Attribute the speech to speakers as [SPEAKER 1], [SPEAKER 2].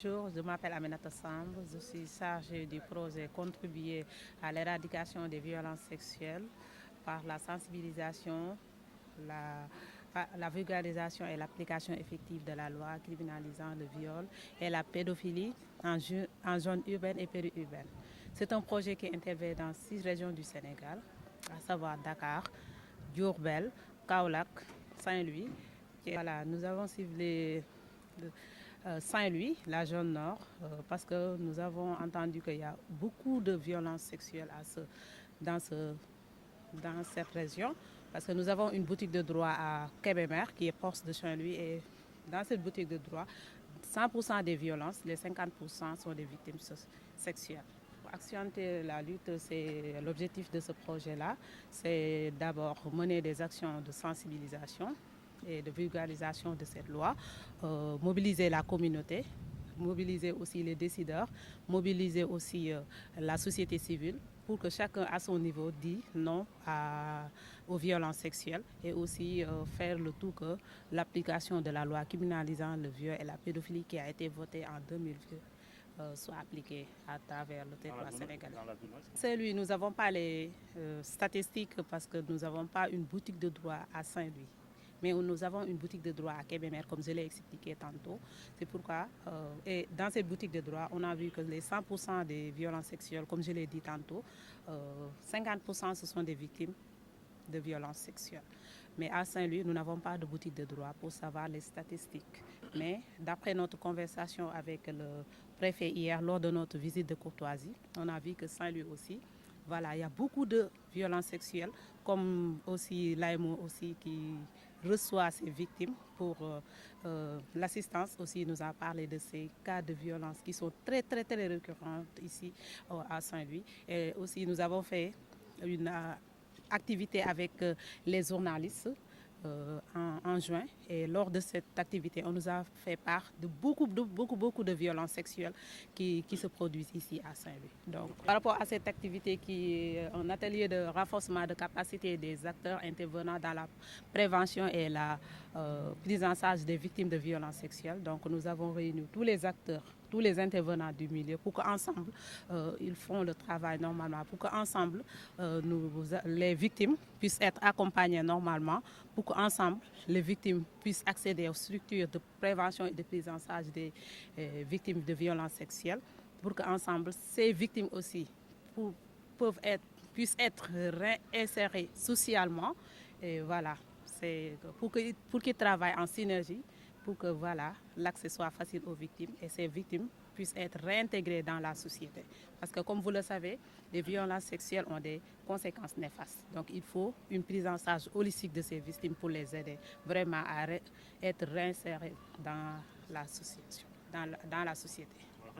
[SPEAKER 1] Bonjour, je m'appelle Aminata Samb, je suis chargée du projet Contribuer à l'éradication des violences sexuelles par la sensibilisation, la vulgarisation et l'application effective de la loi criminalisant le viol et la pédophilie en zone urbaine et périurbaine. C'est un projet qui intervient dans 6 régions du Sénégal, à savoir Dakar, Diourbel, Kaolack, Saint-Louis. Voilà, nous avons ciblé Saint-Louis, la zone nord, parce que nous avons entendu qu'il y a beaucoup de violences sexuelles dans, ce, dans cette région, parce que nous avons une boutique de droit à Kébémer qui est proche de Saint-Louis et dans cette boutique de droit, 100% des violences, les 50% sont des victimes sexuelles. Pour accentuer la lutte, c'est l'objectif de ce projet-là, c'est d'abord mener des actions de sensibilisation et de vulgarisation de cette loi, mobiliser la communauté, mobiliser aussi les décideurs, mobiliser aussi la société civile pour que chacun à son niveau dise non aux violences sexuelles et aussi faire le tout que l'application de la loi criminalisant le viol et la pédophilie qui a été votée en 2002 soit appliquée à travers le territoire sénégalais. Saint-Louis, nous n'avons pas les statistiques parce que nous n'avons pas une boutique de droit à Saint-Louis. Mais nous avons une boutique de droit à Kébémer, comme je l'ai expliqué tantôt. C'est pourquoi, et dans cette boutique de droit, on a vu que les 100% des violences sexuelles, comme je l'ai dit tantôt, 50% ce sont des victimes de violences sexuelles. Mais à Saint-Louis, nous n'avons pas de boutique de droit pour savoir les statistiques. Mais d'après notre conversation avec le préfet hier, lors de notre visite de courtoisie, on a vu que Saint-Louis aussi, voilà, il y a beaucoup de violences sexuelles, comme aussi l'AMO aussi qui reçoit ses victimes pour l'assistance aussi nous a parlé de ces cas de violence qui sont très récurrents ici à Saint-Louis. Et aussi nous avons fait une activité avec les journalistes en juin et lors de cette activité on nous a fait part de beaucoup de violences sexuelles qui se produisent ici à Saint-Louis. Donc par rapport à cette activité qui est un atelier de renforcement de capacité des acteurs intervenant dans la prévention et la prise en charge des victimes de violences sexuelles, donc nous avons réuni tous les acteurs, tous les intervenants du milieu pour qu'ensemble ils font le travail normalement, pour qu'ensemble les victimes puissent être accompagnées normalement, pour qu'ensemble les victimes puissent accéder aux structures de prévention et de prise en charge des victimes de violences sexuelles, pour qu'ensemble ces victimes aussi puissent être réinsérées socialement. Et voilà, c'est pour qu'ils travaillent en synergie, pour que voilà, l'accès soit facile aux victimes et ces victimes puissent être réintégrées dans la société. Parce que comme vous le savez, les violences sexuelles ont des conséquences néfastes. Donc il faut une prise en charge holistique de ces victimes pour les aider vraiment à être réinsérées dans la société.